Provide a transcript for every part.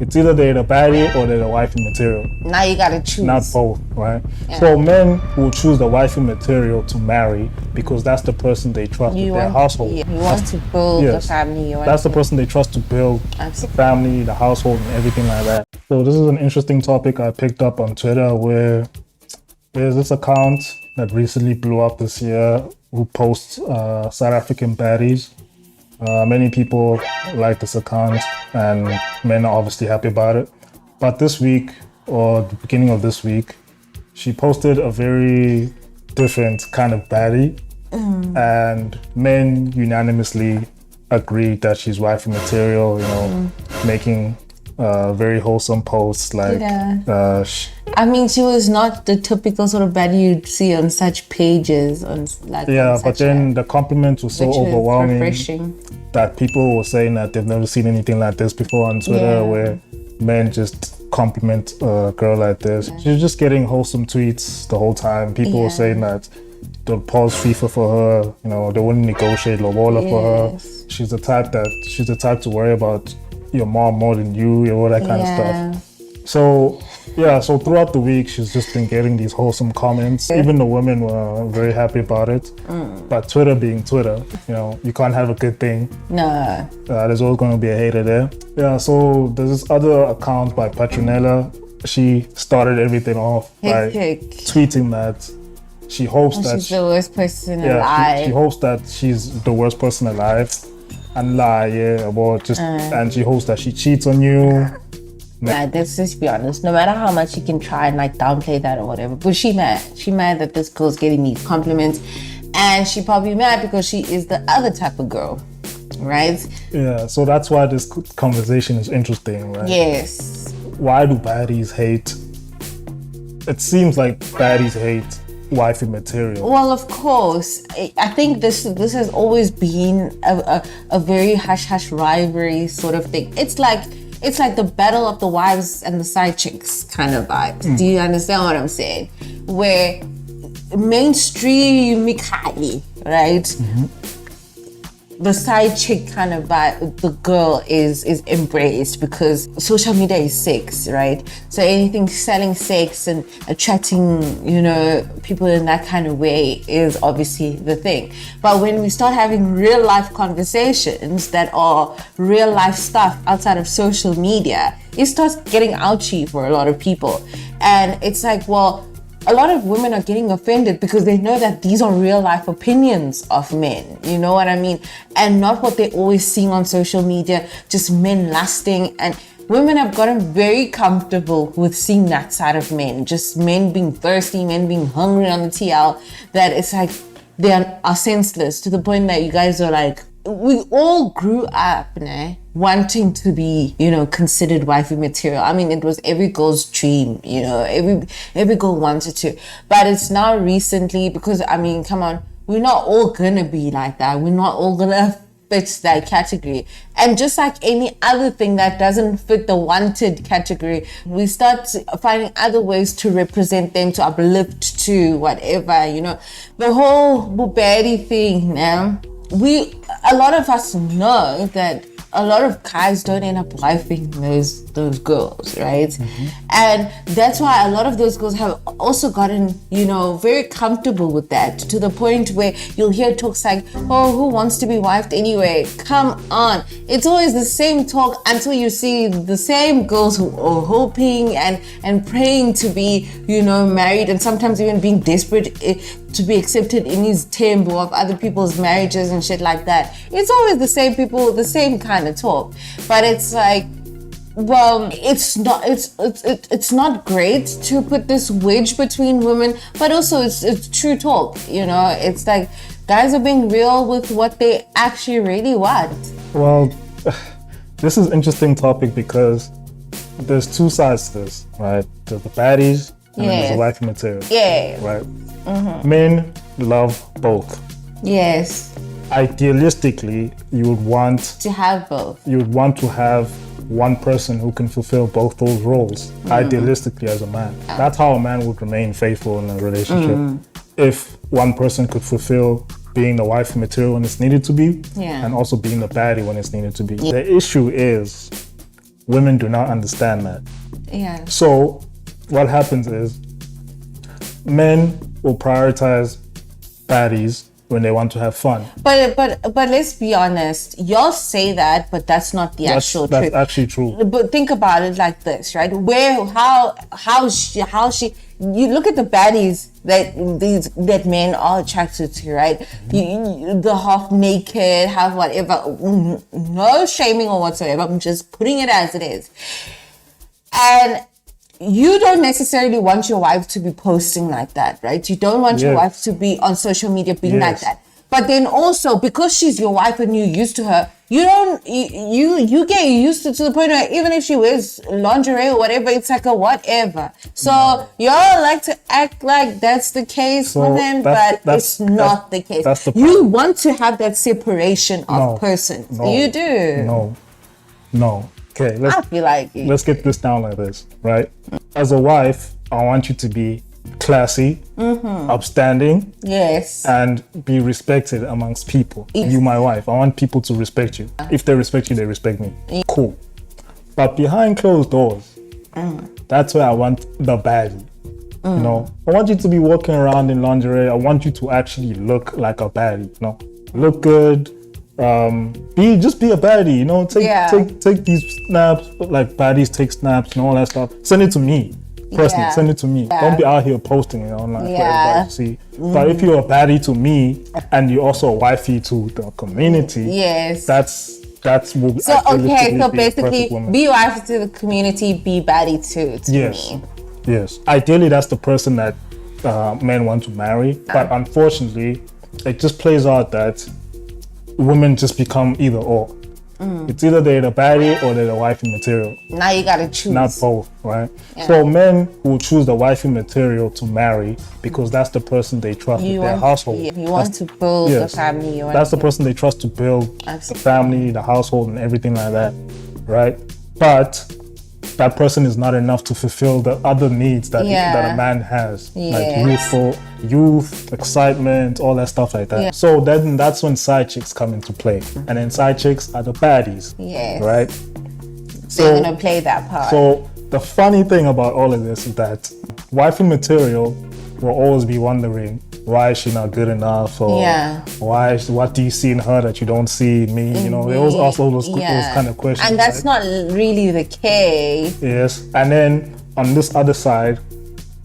It's either they're the baddie or they're the wifey material. Now you gotta choose. Not both, right? Yeah. So men will choose the wifey material to marry because that's the person they trust with their household. You want to build a family. That's the person they trust to build the family, the household, and everything like that. So this is an interesting topic I picked up on Twitter where there's this account that recently blew up this year who posts South African baddies. Many people like this account and men are obviously happy about it. But this week, or the beginning of this week, she posted a very different kind of baddie and men unanimously agreed that she's wifey material, you know, making very wholesome posts like I mean, she was not the typical sort of baddie you'd see on such pages but then the compliments were so overwhelming that people were saying that they've never seen anything like this before on Twitter where men just compliment a girl like this. She was just getting wholesome tweets the whole time. People were saying that they'll pause FIFA for her, you know, they wouldn't negotiate lobola for her. She's the type to worry about your mom more than you, all that kind of stuff. So throughout the week, she's just been getting these wholesome comments. Even the women were very happy about it. But Twitter being Twitter, you know, you can't have a good thing. No. There's always going to be a hater there. Yeah, so there's this other account by Petronella. She started everything off by tweeting that she hopes that she's the worst person alive. She hopes that she's the worst person alive. And lie, and she hopes that she cheats on you. Let's just be honest. No matter how much she can try and like downplay that or whatever, but she mad. She mad that this girl's getting these compliments, and she probably mad because she is the other type of girl, right? Yeah. So that's why this conversation is interesting, right? Yes. Why do baddies hate? It seems like baddies hate wifey material. Well, of course. I think this has always been a very hush-hush rivalry sort of thing. It's like the battle of the wives and the side chicks kind of vibe. Do you understand what I'm saying? Where mainstream Mikhaili, right? The side chick kind of vibe, the girl is embraced because social media is sex, right? So anything selling sex and attracting, you know, people in that kind of way is obviously the thing. But when we start having real life conversations that are real life stuff outside of social media, it starts getting ouchy for a lot of people. And it's like, well, a lot of women are getting offended because they know that these are real life opinions of men, you know what I mean? And not what they're always seeing on social media, just men lusting. And women have gotten very comfortable with seeing that side of men, just men being thirsty, men being hungry on the TL, that it's like they are senseless to the point that you guys are like, we all grew up, wanting to be, you know, considered wifey material. I mean, it was every girl's dream, you know, every girl wanted to. But it's now recently because, I mean, come on, we're not all gonna be like that. We're not all gonna fit that category. And just like any other thing that doesn't fit the wanted category, we start finding other ways to represent them, to uplift, to whatever, you know. The whole baddie thing, a lot of us know that a lot of guys don't end up wifing those girls, right? And that's why a lot of those girls have also gotten, you know, very comfortable with that, to the point where you'll hear talks like, oh, who wants to be wifed anyway? Come on. It's always the same talk until you see the same girls who are hoping and praying to be, you know, married, and sometimes even being desperate to be accepted in his temple of other people's marriages and shit like that. It's always the same people, the same kind of talk. But it's like, well, it's not great to put this wedge between women, but also it's true talk, you know. It's like guys are being real with what they actually really want. Well, this is an interesting topic because there's two sides to this, right? There's the baddies and then there's the wifey material. Yeah. Right? Men love both. Yes. Idealistically, you would want to have both. You would want to have one person who can fulfill both those roles, idealistically as a man. That's how a man would remain faithful in a relationship. If one person could fulfill being the wifey material when it's needed to be, and also being the baddie when it's needed to be. The issue is women do not understand that. Yeah. So what happens is men will prioritize baddies when they want to have fun. But let's be honest. Y'all say that, but that's not the actual truth. That's actually true. But think about it like this, right? How she you look at the baddies that men are attracted to, right? The half naked, half whatever. No shaming or whatsoever. I'm just putting it as it is. And you don't necessarily want your wife to be posting like that, right? You don't want your wife to be on social media being like that. But then also, because she's your wife and you're used to her, you get used to the point where even if she wears lingerie or whatever, it's like a whatever. So y'all like to act like that's the case, women, but it's not the case. You want to have that separation of persons. You do. No. Okay, let's get this down like this, right? As a wife, I want you to be classy, upstanding, and be respected amongst people. You, my wife, I want people to respect you. If they respect you, they respect me. Cool. But behind closed doors, that's where I want the baddie. You know, I want you to be walking around in lingerie. I want you to actually look like a baddie. You know, look good. Just be a baddie, you know, take these snaps, like baddies take snaps and all that stuff. Send it to me. Personally, send it to me. Don't be out here posting it online for everybody to see. But if you're a baddie to me and you're also a wifey to the community, that's what so basically be wife to the community, be baddie to me. Yes. Ideally that's the person that men want to marry. But unfortunately it just plays out that women just become either or. It's either they're the baddie or they're the wifey material. Now you gotta choose. Not both, right? So men will choose the wifey material to marry because that's the person they trust with their household. You want to build the family. That's the person they trust to build the family, the household, and everything like that, right? But that person is not enough to fulfill the other needs that a man has, like youth, excitement, all that stuff like that. So then that's when side chicks come into play, and then side chicks are the baddies, right? So they're gonna play that part. So the funny thing about all of this is that wifey material will always be wondering, why is she not good enough, or what do you see in her that you don't see in me? You know, they always ask all those kind of questions. And that's not really the case. Yes, and then on this other side,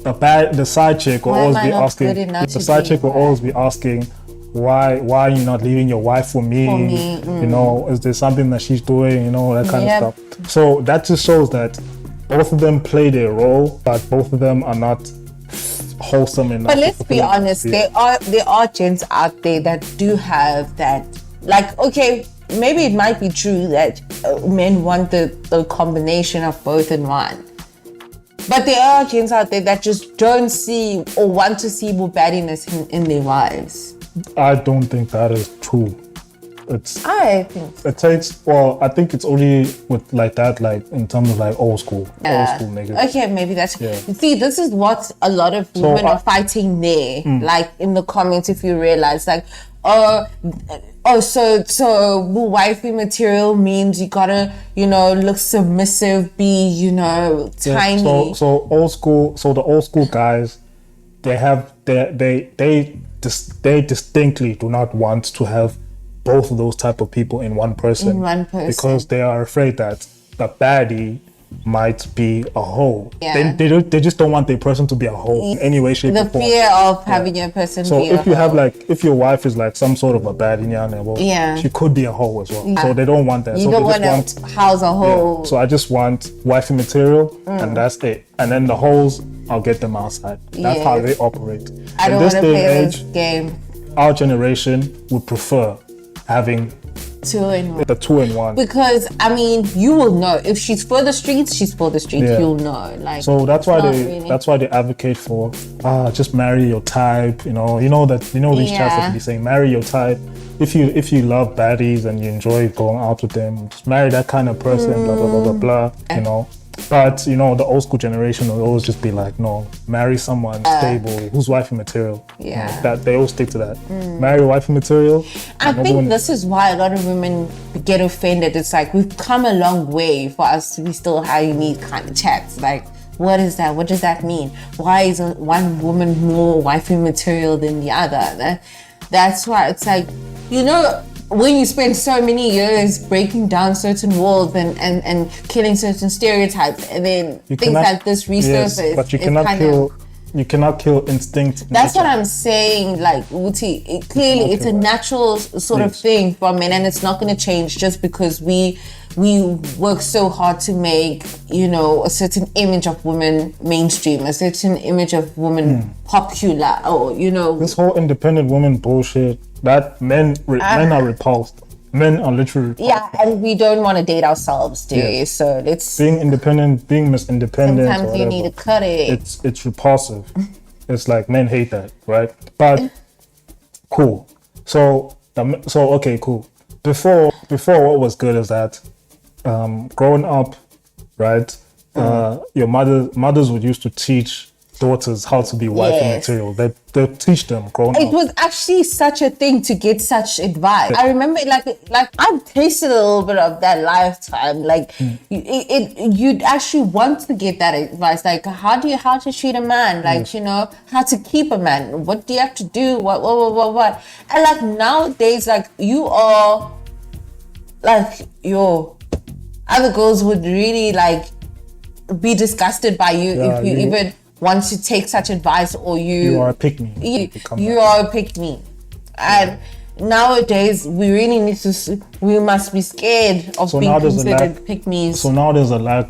the side chick will always be asking. The side chick will always be asking, why are you not leaving your wife for me? You know, is there something that she's doing? You know, that kind of stuff. So that just shows that both of them play their role, but both of them are not wholesome enough. But let's be honest, there are gents out there that do have that. Like, okay, maybe it might be true that men want the combination of both in one. But there are gents out there that just don't see or want to see more baddiness in their wives. I don't think that is true. I think it takes. Well, I think it's only with like that, like in terms of like old school niggas. Okay, maybe that's. You see, this is what a lot of women are fighting there. Like in the comments, if you realize, like, so wifey material means you gotta, look submissive, be, tiny. So old school. So the old school guys, they distinctly do not want to have both of those type of people in one person. Because they are afraid that the baddie might be a hoe. They just don't want their person to be a hoe in any way, shape, or form. The fear of having your person be a hoe. So if you have if your wife is like some sort of a baddie, she could be a hoe as well. So they don't want that. You don't want to house a hoe. So I just want wifey material and that's it. And then the hoes, I'll get them outside. That's how they operate. I don't want to play this game. Our generation would prefer having the 2-in-1. Because you will know if she's for the streets, she's for the streets. You'll know. So that's why they advocate for just marry your type. These chats that be saying marry your type. If you love baddies and you enjoy going out with them, just marry that kind of person. Blah blah blah blah blah. But you know, the old school generation will always just be like, no, marry someone stable who's wifey material. Yeah. You know, that they always stick to that. Marry wifey material. I think this is why a lot of women get offended. It's like we've come a long way for us to be still having these kind of chats. Like, what is that? What does that mean? Why is one woman more wifey material than the other? That's why it's like, you know, when you spend so many years breaking down certain walls and killing certain stereotypes, and then things like this resurface. Yes, but you cannot kill instinct. That's what I'm saying. Like, Uti, clearly it's a natural sort of thing for men, and it's not going to change just because we work so hard to make, you know, a certain image of women mainstream, a certain image of women popular, or, you know. This whole independent woman bullshit, that men are repulsed. Men are literally repulsed. Yeah, and we don't want to date ourselves, do you? So it's... Being independent, being Miss Independent, sometimes you need to cut it. It's repulsive. It's like men hate that, right? But cool. So okay, cool. Before what was good is that growing up, right? Your mothers would used to teach daughters how to be wifey material. They teach them growing up. It was actually such a thing to get such advice. I remember, like I've tasted a little bit of that lifetime. Like you'd actually want to get that advice. Like how to treat a man. Like you know how to keep a man. What do you have to do? What? And like nowadays, like you are, like your other girls would really like be disgusted by you if you even want to take such advice, or you are a pick-me. You are a pick-me. And nowadays we must be scared of being considered pick-me's. So now there's a lack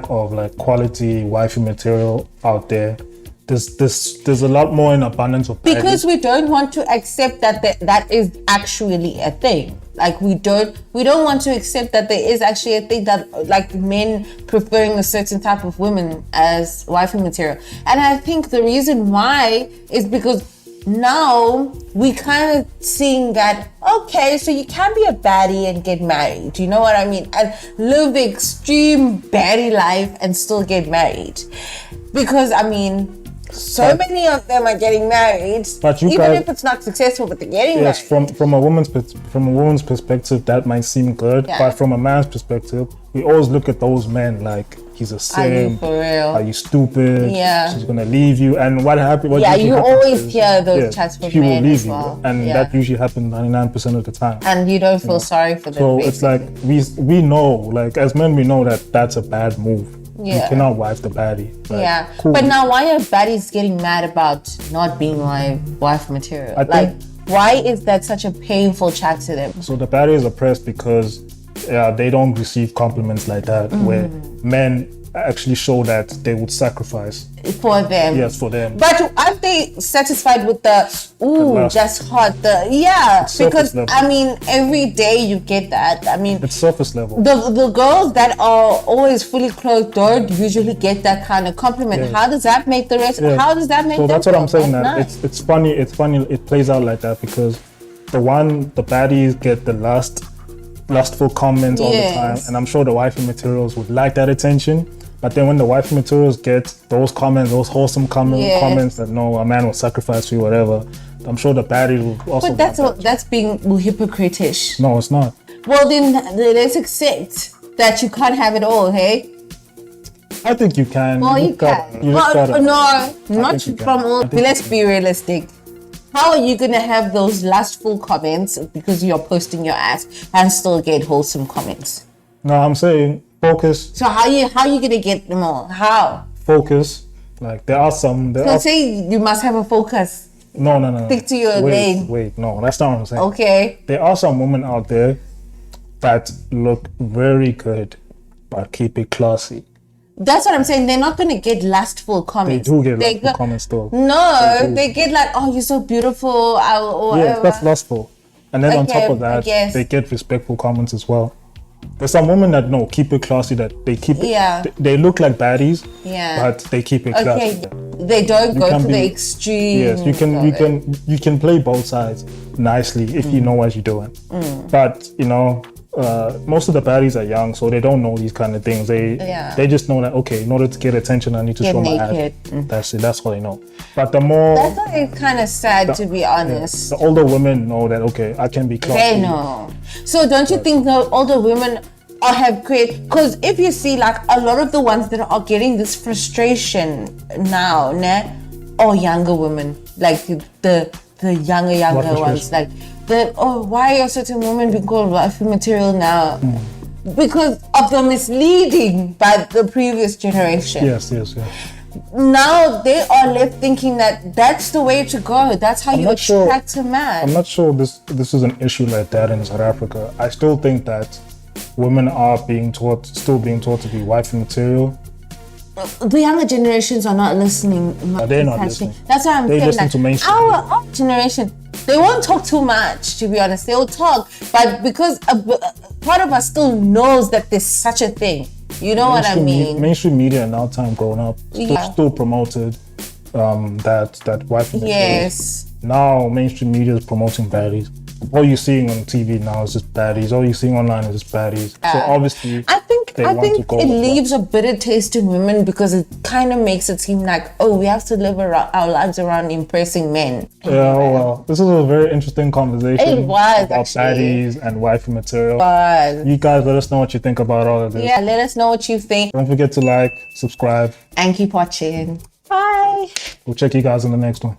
of like quality wifey material out there. There's a lot more in abundance of because we don't want to accept that is actually a thing. Like we don't want to accept that there is actually a thing that like men preferring a certain type of women as wifey material. And I think the reason why is because now we kind of seeing that, okay, so you can be a baddie and get married, you know what I mean? And live extreme baddie life and still get married. Because I mean, so many of them are getting married, but even if it's not successful, but they're getting married. Yes, from a woman's perspective, that might seem good, but from a man's perspective, we always look at those men like he's a simp. Are you for real? Are you stupid? Yeah. She's gonna leave you. And what happened? You always hear those chats from men. She will leave as well. you, and that usually happens 99% of the time. And you don't feel sorry for them. So basically. it's like we know, like as men, we know that that's a bad move. You cannot wife the baddie. Like, cool. But now why are baddies getting mad about not being my wife material? Why is that such a painful chat to them? So the baddie is oppressed because they don't receive compliments like that, where men actually show that they would sacrifice for them. Yes, for them. But aren't they satisfied with just hot? Because I mean, every day you get that. I mean, it's surface level. The girls that are always fully clothed don't usually get that kind of compliment. Yes. How does that make the rest? How does that make? So that's what I'm saying. Nice. It's funny. It plays out like that because the baddies get the lustful comments all the time, and I'm sure the wifey materials would like that attention. But then when the wifey materials get those comments, those wholesome comments that no, a man will sacrifice for you, whatever, I'm sure the baddie will also. But that's being hypocritish. No, it's not. Well, then let's accept that you can't have it all, hey? I think you can. Well, you can. Not from all. Let's be realistic. How are you gonna have those lustful comments because you're posting your ass and still get wholesome comments? No, I'm saying focus. So how you gonna get them all? How? Focus. Like there are some. Say you must have a focus. No. Stick to your lane. Wait, no, that's not what I'm saying. Okay. There are some women out there that look very good, but keep it classy. That's what I'm saying. They're not going to get lustful comments. They do get lustful comments though. No, they get like, oh, you're so beautiful. Or yeah, that's lustful. And then on top of that, they get respectful comments as well. There's some women that keep it classy, that they keep it. They look like baddies, but they keep it classy. They don't go to the extreme. Yes, you can play both sides nicely if you know what you're doing. But most of the baddies are young, so they don't know these kind of things. They just know that, okay, in order to get attention, I need to show my ass. That's it. That's all they know. But the more that's why it's kind of sad, to be honest. The older women know that, okay, I can be classy. They know. So don't you think the older women have created? Because if you see, like, a lot of the ones that are getting this frustration now, are younger women, like the younger ones, like why are certain women being called wifey material now? Because of the misleading by the previous generation. Yes. Now they are left thinking that that's the way to go. That's how you attract a man. I'm not sure this is an issue like that in South Africa. I still think that women are still being taught to be wifey material. The younger generations are not listening. They're not listening. That's what I'm saying. They listen to mainstream. Our generation, they won't talk too much, to be honest. They'll talk, but because part of us still knows that there's such a thing. You know what I mean? Mainstream media in our time growing up still promoted that wifey material. Yes. Now mainstream media is promoting baddies. All you're seeing on TV now is just baddies. All you're seeing online is just baddies. So obviously, I think it leaves a bitter taste in women because it kind of makes it seem like, oh, we have to live our lives around impressing men. Yeah, well, this is a very interesting conversation. It was about baddies and wifey material. But you guys let us know what you think about all of this. Yeah, let us know what you think. Don't forget to like, subscribe, and keep watching. Bye. We'll check you guys in the next one.